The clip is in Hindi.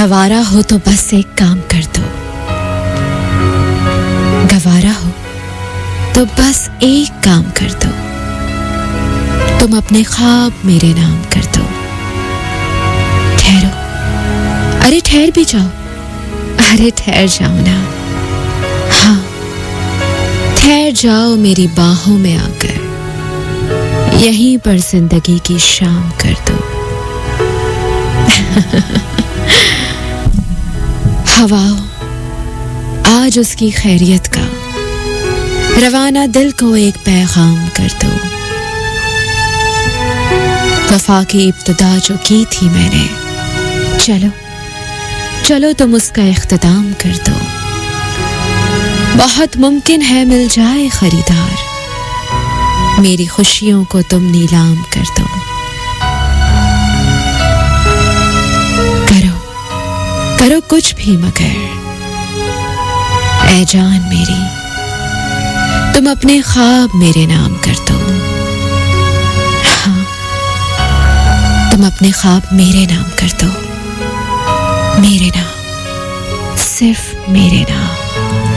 गवारा हो तो बस एक काम कर दो, गवारा हो तो बस एक काम कर दो, तुम अपने ख्वाब मेरे नाम कर दो। ठहरो, अरे ठहर भी जाओ, अरे ठहर जाओ ना, हाँ ठहर जाओ मेरी बाहों में आकर, यहीं पर जिंदगी की शाम कर दो। हवाओ आज उसकी खैरियत का रवाना दिल को एक पैगाम कर दो। वफा की इब्तिदा जो की थी मैंने, चलो चलो तुम उसका इख्तिताम कर दो। बहुत मुमकिन है मिल जाए खरीदार, मेरी खुशियों को तुम नीलाम कर दो। करो करो कुछ भी मगर ऐ जान मेरी, तुम अपने ख्वाब मेरे नाम कर दो। हाँ तुम अपने ख्वाब मेरे नाम कर दो, मेरे नाम, सिर्फ मेरे नाम।